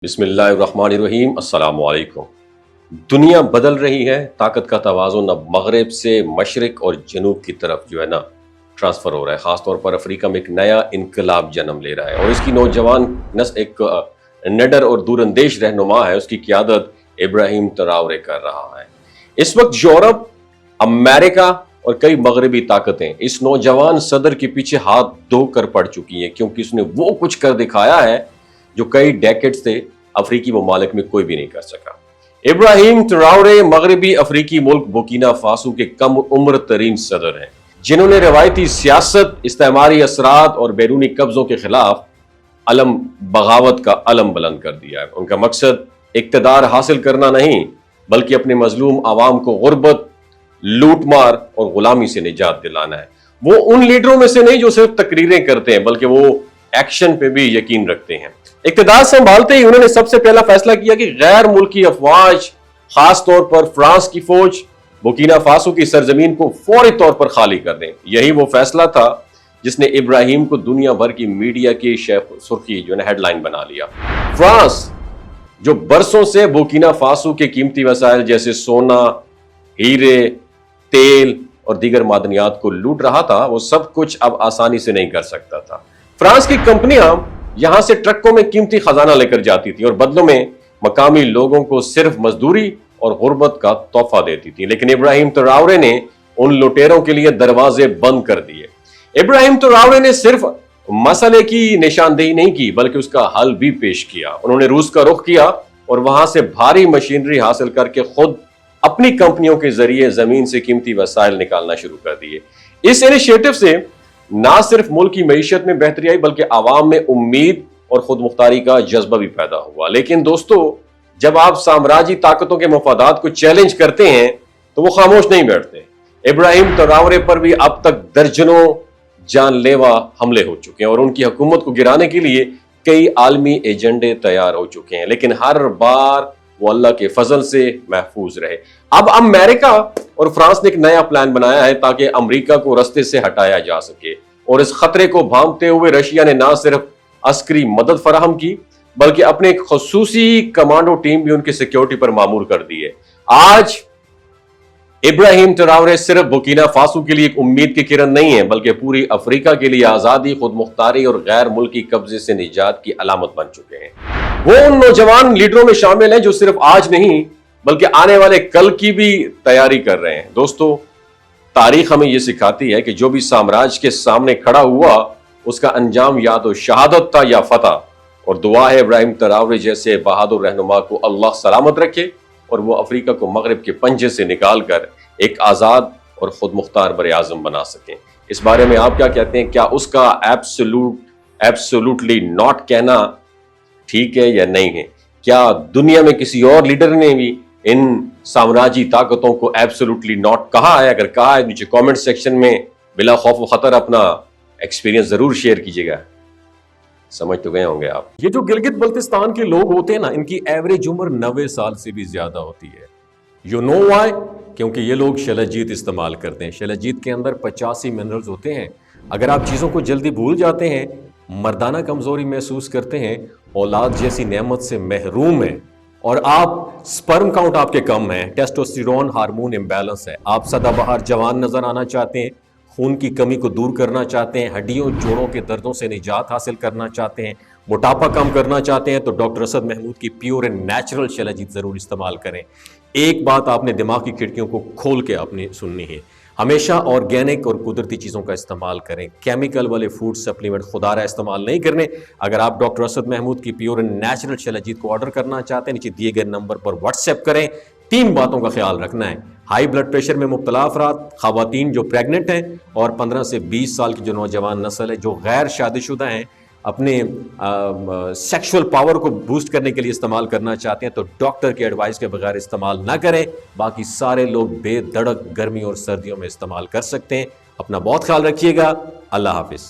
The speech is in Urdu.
بسم اللہ الرحمن الرحیم۔ السلام علیکم۔ دنیا بدل رہی ہے، طاقت کا توازن اب مغرب سے مشرق اور جنوب کی طرف ٹرانسفر ہو رہا ہے۔ خاص طور پر افریقہ میں ایک نیا انقلاب جنم لے رہا ہے اور اس کی نوجوان نسل ایک نڈر اور دور اندیش رہنما ہے، اس کی قیادت ابراہیم تراورے کر رہا ہے۔ اس وقت یورپ، امریکہ اور کئی مغربی طاقتیں اس نوجوان صدر کے پیچھے ہاتھ دھو کر پڑ چکی ہیں، کیونکہ اس نے وہ کچھ کر دکھایا ہے جو کئی ڈیکیڈز سے افریقی ممالک میں کوئی بھی نہیں کر سکا۔ ابراہیم تراورے مغربی افریقی ملک بورکینا فاسو کے کم عمر ترین صدر ہیں، جنہوں نے روایتی سیاست، استعماری اثرات اور بیرونی قبضوں کے خلاف بغاوت کا علم بلند کر دیا ہے۔ ان کا مقصد اقتدار حاصل کرنا نہیں، بلکہ اپنے مظلوم عوام کو غربت، لوٹ مار اور غلامی سے نجات دلانا ہے۔ وہ ان لیڈروں میں سے نہیں جو صرف تقریریں کرتے ہیں، بلکہ وہ ایکشن پہ بھی یقین رکھتے ہیں۔ اقتدار سنبھالتے ہی انہوں نے سب سے پہلا فیصلہ کیا کہ غیر ملکی افواج، خاص طور پر فرانس کی فوج، بورکینا فاسو کی سرزمین کو فوری طور پر خالی کر دیں۔ یہی وہ فیصلہ تھا جس نے ابراہیم کو دنیا بھر کی میڈیا کی سرخی ہیڈ لائن بنا لیا۔ فرانس جو برسوں سے بورکینا فاسو کے قیمتی وسائل جیسے سونا، ہیرے، تیل اور دیگر معدنیات کو لوٹ رہا تھا، وہ سب کچھ اب آسانی سے نہیں کر سکتا تھا۔ فرانس کی کمپنیاں یہاں سے ٹرکوں میں قیمتی خزانہ لے کر جاتی تھی اور بدلوں میں مقامی لوگوں کو صرف مزدوری اور غربت کا تحفہ دیتی تھی، لیکن ابراہیم تراورے نے ان لوٹیروں کے لیے دروازے بند کر دیے۔ ابراہیم تراورے نے صرف مسئلے کی نشاندہی نہیں کی، بلکہ اس کا حل بھی پیش کیا۔ انہوں نے روس کا رخ کیا اور وہاں سے بھاری مشینری حاصل کر کے خود اپنی کمپنیوں کے ذریعے زمین سے قیمتی وسائل نکالنا شروع کر دیے۔ اس انیشیٹو سے نہ صرف ملک کی معیشت میں بہتری آئی، بلکہ عوام میں امید اور خود مختاری کا جذبہ بھی پیدا ہوا۔ لیکن دوستو، جب آپ سامراجی طاقتوں کے مفادات کو چیلنج کرتے ہیں تو وہ خاموش نہیں بیٹھتے۔ ابراہیم تراورے پر بھی اب تک درجنوں جان لیوا حملے ہو چکے ہیں اور ان کی حکومت کو گرانے کے لیے کئی عالمی ایجنڈے تیار ہو چکے ہیں، لیکن ہر بار وہ اللہ کے فضل سے محفوظ رہے۔ اب امریکہ اور فرانس نے ایک نیا پلان بنایا ہے تاکہ امریکہ کو رستے سے ہٹایا جا سکے، اور اس خطرے کو بھانپتے ہوئے رشیا نے نہ صرف عسکری مدد فراہم کی، بلکہ اپنے ایک خصوصی کمانڈو ٹیم بھی ان کی سیکیورٹی پر مامور کر دی ہے۔ آج ابراہیم تراورے صرف بورکینا فاسو کے لیے ایک امید کی کرن نہیں ہے، بلکہ پوری افریقہ کے لیے آزادی، خود مختاری اور غیر ملکی قبضے سے نجات کی علامت بن چکے ہیں۔ وہ ان نوجوان لیڈروں میں شامل ہیں جو صرف آج نہیں بلکہ آنے والے کل کی بھی تیاری کر رہے ہیں۔ دوستو، تاریخ ہمیں یہ سکھاتی ہے کہ جو بھی سامراج کے سامنے کھڑا ہوا، اس کا انجام یا تو شہادت تھا یا فتح، اور دعا ہے ابراہیم تراورے جیسے بہادر رہنما کو اللہ سلامت رکھے اور وہ افریقہ کو مغرب کے پنجے سے نکال کر ایک آزاد اور خود مختار بر اعظم بنا سکیں۔ اس بارے میں آپ کیا کہتے ہیں؟ کیا اس کا ایبسولوٹلی ناٹ کہنا ٹھیک ہے یا نہیں ہے؟ کیا دنیا میں کسی اور لیڈر نے بھی ان سامراجی طاقتوں کو ایبسولوٹلی ناٹ کہا ہے؟ اگر کہا ہے، نیچے کامنٹ سیکشن میں بلا خوف و خطر اپنا ایکسپیرینس ضرور شیئر کیجیے گا۔ سمجھ تو گئے ہوں گے آپ۔ یہ جو گلگت بلتستان کے لوگ ہوتے ہیں نا، ان کی ایوریج عمر 90 سال سے بھی زیادہ ہوتی ہے۔ You know why? کیونکہ یہ لوگ شلجیت استعمال کرتے ہیں۔ شلجیت کے اندر 85 منرلز ہوتے ہیں۔ اگر آپ چیزوں کو جلدی بھول جاتے ہیں، مردانہ کمزوری محسوس کرتے ہیں، اولاد جیسی نعمت سے محروم ہیں، اور آپ سپرم کاؤنٹ آپ کے کم ہیں، ٹیسٹوسٹیرون ہارمون امبیلنس ہے، آپ سدا بہار جوان نظر آنا چاہتے ہیں، خون کی کمی کو دور کرنا چاہتے ہیں، ہڈیوں جوڑوں کے دردوں سے نجات حاصل کرنا چاہتے ہیں، موٹاپا کم کرنا چاہتے ہیں، تو ڈاکٹر اسد محمود کی پیور اینڈ نیچرل شلجیت ضرور استعمال کریں۔ ایک بات آپ نے دماغ کی کھڑکیوں کو کھول کے اپنی سننی ہے، ہمیشہ آرگینک اور قدرتی چیزوں کا استعمال کریں۔ کیمیکل والے فوڈ سپلیمنٹ خدا رہا استعمال نہیں کرنے۔ اگر آپ ڈاکٹر اسد محمود کی پیور اینڈ نیچرل شلجیت کو آرڈر کرنا چاہتے ہیں، نیچے دیے گئے نمبر پر واٹس ایپ کریں۔ 3 باتوں کا خیال رکھنا ہے: ہائی بلڈ پریشر میں مبتلا افراد، خواتین جو پریگننٹ ہیں، اور 15 سے 20 سال کی جو نوجوان نسل ہے جو غیر شادی شدہ ہیں، اپنے سیکشول پاور کو بوسٹ کرنے کے لیے استعمال کرنا چاہتے ہیں تو ڈاکٹر کے ایڈوائس کے بغیر استعمال نہ کریں۔ باقی سارے لوگ بے دھڑک گرمی اور سردیوں میں استعمال کر سکتے ہیں۔ اپنا بہت خیال رکھیے گا۔ اللہ حافظ۔